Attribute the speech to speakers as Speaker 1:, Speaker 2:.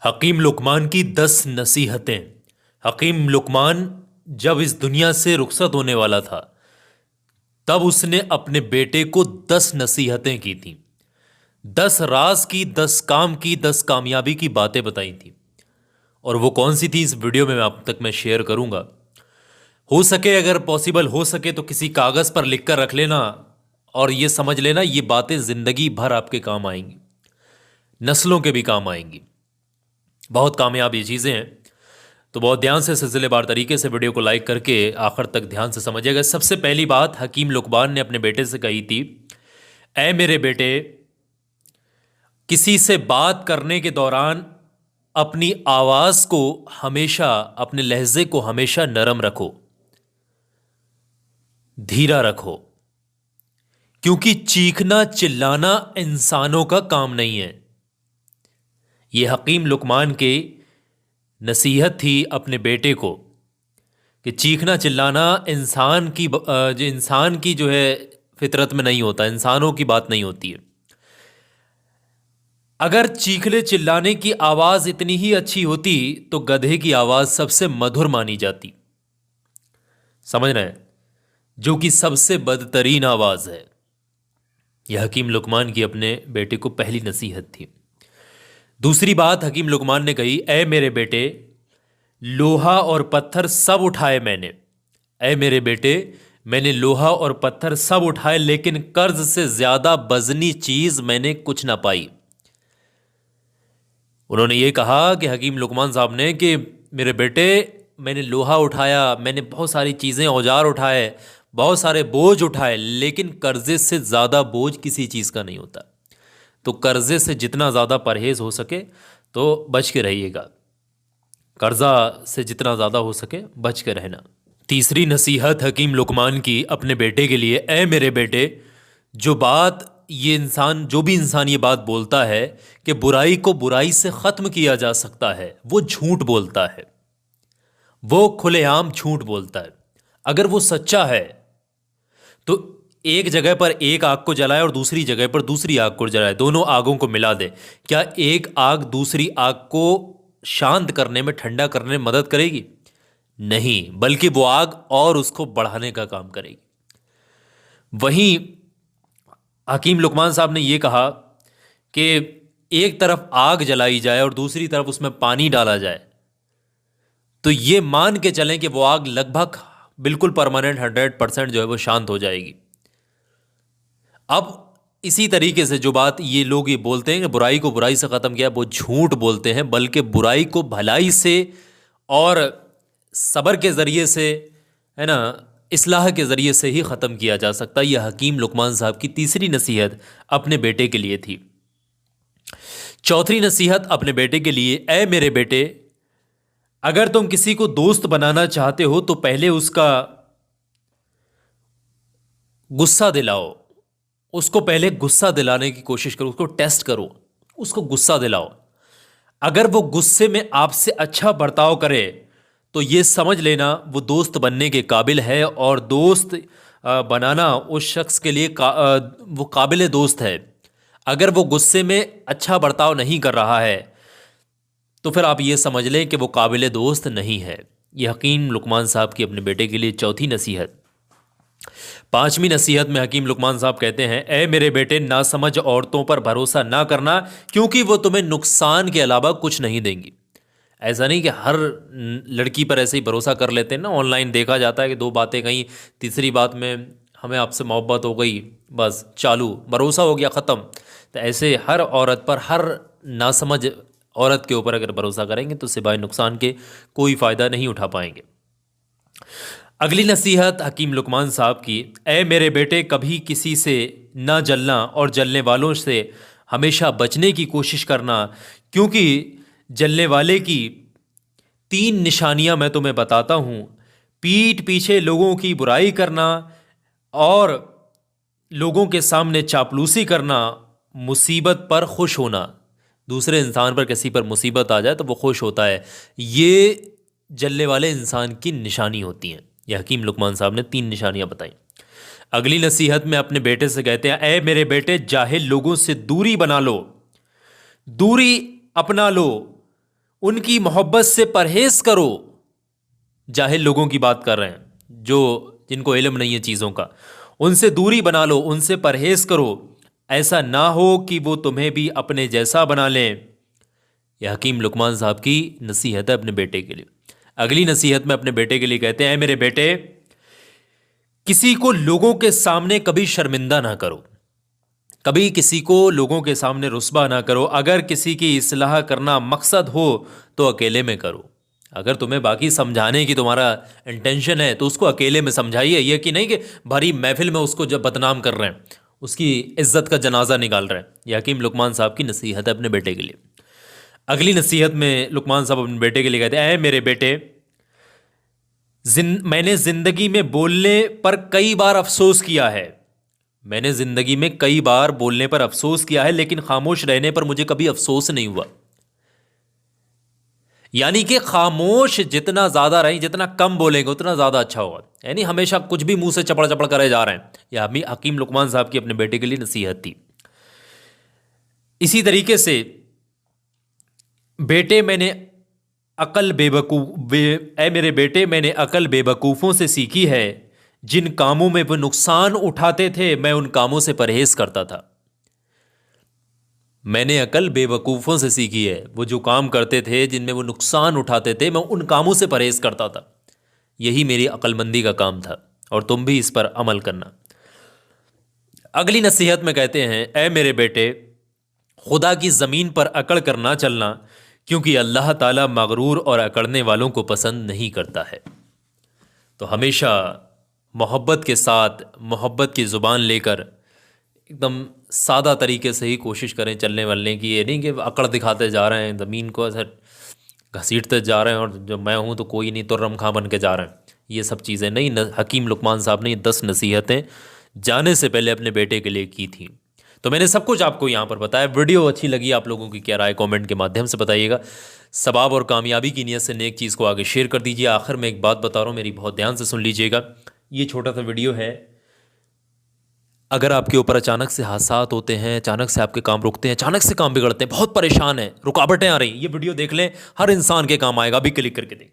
Speaker 1: हकीम लुकमान की 10 नसीहतें। हकीम लुकमान जब इस दुनिया से रुखसत होने वाला था तब उसने अपने बेटे को 10 नसीहतें की थी। 10 राज की, 10 काम की, 10 कामयाबी की बातें बताई थी। और वो कौन सी थी, इस वीडियो में आप तक मैं शेयर करूंगा। हो सके, अगर पॉसिबल हो सके तो किसी कागज पर लिख कर रख लेना और ये समझ लेना ये बातें जिंदगी भर आपके काम आएंगी, नस्लों के भी काम आएंगी। बहुत कामयाब ये चीज़ें हैं। तो बहुत ध्यान से, सिलसिलेवार तरीके से वीडियो को लाइक करके आखिर तक ध्यान से समझिएगा। सबसे पहली बात हकीम लुकमान ने अपने बेटे से कही थी, ऐ मेरे बेटे, किसी से बात करने के दौरान अपनी आवाज को हमेशा, अपने लहजे को हमेशा नरम रखो, धीरा रखो, क्योंकि चीखना चिल्लाना इंसानों का काम नहीं है। यह हकीम लुकमान के नसीहत थी अपने बेटे को कि चीखना चिल्लाना इंसान की जो है फितरत में नहीं होता, इंसानों की बात नहीं होती है। अगर चीखने चिल्लाने की आवाज इतनी ही अच्छी होती तो गधे की आवाज सबसे मधुर मानी जाती। समझ रहे हैं? जो कि सबसे बदतरीन आवाज है। यह हकीम लुकमान की अपने बेटे को पहली नसीहत थी। दूसरी बात हकीम लुकमान ने कही, ऐ मेरे बेटे, लोहा और पत्थर सब उठाए मैंने। ऐ मेरे बेटे, मैंने लोहा और पत्थर सब उठाए, लेकिन कर्ज से ज्यादा वजनी चीज मैंने कुछ ना पाई। उन्होंने ये कहा कि हकीम लुकमान साहब ने कि मेरे बेटे, मैंने लोहा उठाया, मैंने बहुत सारी चीज़ें, औजार उठाए, बहुत सारे बोझ उठाए, लेकिन कर्जे से ज़्यादा बोझ किसी चीज़ का नहीं होता। तो कर्जे से जितना ज़्यादा परहेज़ हो सके तो बच के रहिएगा। कर्जा से जितना ज़्यादा हो सके बच के रहना। तीसरी नसीहत हकीम लुकमान की अपने बेटे के लिए, ऐ मेरे बेटे, जो भी इंसान ये बात बोलता है कि बुराई को बुराई से ख़त्म किया जा सकता है, वो झूठ बोलता है। वो खुलेआम झूठ बोलता है। अगर वो सच्चा है तो एक जगह पर एक आग को जलाए और दूसरी जगह पर दूसरी आग को जलाए, दोनों आगों को मिला दे। क्या एक आग दूसरी आग को शांत करने में, ठंडा करने में मदद करेगी? नहीं, बल्कि वो आग और उसको बढ़ाने का काम करेगी। वहीं हकीम लुकमान साहब ने यह कहा कि एक तरफ आग जलाई जाए और दूसरी तरफ उसमें पानी डाला जाए तो ये मान के चलें कि वो आग लगभग बिल्कुल परमानेंट 100% जो है वो शांत हो जाएगी। अब इसी तरीके से जो बात ये लोग ये बोलते हैं कि बुराई को बुराई से ख़त्म किया, वो झूठ बोलते हैं। बल्कि बुराई को भलाई से और सब्र के ज़रिए से, है ना, इस्लाह के ज़रिए से ही ख़त्म किया जा सकता है। यह हकीम लुकमान साहब की तीसरी नसीहत अपने बेटे के लिए थी। चौथी नसीहत अपने बेटे के लिए, ऐ मेरे बेटे, अगर तुम किसी को दोस्त बनाना चाहते हो तो पहले उसका गुस्सा दिलाओ। उसको पहले गुस्सा दिलाने की कोशिश करो, उसको टेस्ट करो, उसको गुस्सा दिलाओ। अगर वो गुस्से में आपसे अच्छा बर्ताव करे तो ये समझ लेना वो दोस्त बनने के काबिल है, और दोस्त बनाना उस शख्स के लिए वो काबिल दोस्त है। अगर वो गुस्से में अच्छा बर्ताव नहीं कर रहा है तो फिर आप ये समझ लें कि वो काबिल दोस्त नहीं है। ये हकीम लुकमान साहब की अपने बेटे के लिए चौथी नसीहत। पांचवी नसीहत में हकीम लुकमान साहब कहते हैं, ऐ मेरे बेटे, नासमझ औरतों पर भरोसा ना करना, क्योंकि वो तुम्हें नुकसान के अलावा कुछ नहीं देंगी। ऐसा नहीं कि हर लड़की पर ऐसे ही भरोसा कर लेते हैं ना। ऑनलाइन देखा जाता है कि दो बातें कहीं, तीसरी बात में हमें आपसे मोहब्बत हो गई, बस चालू, भरोसा हो गया, ख़त्म। तो ऐसे हर औरत पर, हर नासमझ औरत के ऊपर अगर भरोसा करेंगे तो सिवाय नुकसान के कोई फ़ायदा नहीं उठा पाएंगे। अगली नसीहत हकीम लुकमान साहब की, ऐ मेरे बेटे, कभी किसी से ना जलना और जलने वालों से हमेशा बचने की कोशिश करना, क्योंकि जलने वाले की 3 निशानियां मैं तुम्हें बताता हूँ। पीठ पीछे लोगों की बुराई करना, और लोगों के सामने चापलूसी करना, मुसीबत पर खुश होना। दूसरे इंसान पर, किसी पर मुसीबत आ जाए तो वो खुश होता है। ये जलने वाले इंसान की निशानी होती हैं। यह हकीम लुकमान साहब ने 3 निशानियां बताई। अगली नसीहत में अपने बेटे से कहते हैं, ऐ मेरे बेटे, जाहिल लोगों से दूरी बना लो, दूरी अपना लो। उनकी मोहब्बत से परहेज करो। जाहिल लोगों की बात कर रहे हैं, जो जिनको इल्म नहीं है चीज़ों का, उनसे दूरी बना लो, उनसे परहेज करो। ऐसा ना हो कि वो तुम्हें भी अपने जैसा बना लें। यह हकीम लुकमान साहब की नसीहत है अपने बेटे के लिए। अगली नसीहत में अपने बेटे के लिए कहते हैं, मेरे बेटे, किसी को लोगों के सामने कभी शर्मिंदा ना करो, कभी किसी को लोगों के सामने रुस्वा ना करो। अगर किसी की इस्लाह करना मकसद हो तो अकेले में करो। अगर तुम्हें बाकी समझाने की तुम्हारा इंटेंशन है तो उसको अकेले में समझाइए, यह कि नहीं कि भारी महफिल में उसको जब बदनाम कर रहे हैं, उसकी इज्जत का जनाजा निकाल रहे हैं। यह हकीम लुकमान साहब की नसीहत है अपने बेटे के लिए। अगली नसीहत में लुकमान साहब अपने बेटे के लिए कहते हैं, मेरे बेटे, मैंने जिंदगी में बोलने पर कई बार अफसोस किया है। मैंने जिंदगी में कई बार बोलने पर अफसोस किया है, लेकिन खामोश रहने पर मुझे कभी अफसोस नहीं हुआ। यानी कि खामोश जितना ज्यादा रहें, जितना कम बोलेंगे उतना ज्यादा अच्छा होगा। यानी हमेशा कुछ भी मुंह से चपड़ चपड़ करे जा रहे हैं। यह हकीम लुकमान साहब की अपने बेटे के लिए नसीहत थी। इसी तरीके से, बेटे मैंने अकल मेरे बेटे, मैंने अकल बेवकूफ़ों से सीखी है। जिन कामों में वो नुकसान उठाते थे मैं उन कामों से परहेज करता था। मैंने अकल बेवकूफ़ों से सीखी है, वो जो काम करते थे जिनमें वो नुकसान उठाते थे मैं उन कामों से परहेज करता था। यही मेरी अक्लमंदी का काम था, और तुम भी इस पर अमल करना। अगली नसीहत में कहते हैं, ऐ मेरे बेटे, खुदा की ज़मीन पर अकड़ कर ना चलना, क्योंकि अल्लाह ताला मगरूर और अकड़ने वालों को पसंद नहीं करता है। तो हमेशा मोहब्बत के साथ, मोहब्बत की ज़ुबान लेकर एकदम सादा तरीके से ही कोशिश करें चलने वलने की। ये नहीं कि अकड़ दिखाते जा रहे हैं, ज़मीन को ऐसा घसीटते जा रहे हैं और जो मैं हूँ तो कोई नहीं, तो रमखा बन के जा रहे हैं। ये सब चीज़ें नहीं। हकीम लुकमान साहब ने ये 10 नसीहतें जाने से पहले अपने बेटे के लिए की थी। तो मैंने सब कुछ आपको यहाँ पर बताया। वीडियो अच्छी लगी, आप लोगों की क्या राय कमेंट के माध्यम से बताइएगा। सवाब और कामयाबी की नीयत से नेक चीज़ को आगे शेयर कर दीजिए। आखिर में एक बात बता रहा हूँ, मेरी बहुत ध्यान से सुन लीजिएगा। ये छोटा सा वीडियो है। अगर आपके ऊपर अचानक से हादसात होते हैं, अचानक से आपके काम रुकते हैं, अचानक से काम बिगड़ते हैं, बहुत परेशान हैं, रुकावटें आ रही, ये वीडियो देख लें, हर इंसान के काम आएगा। अभी क्लिक करके देखें।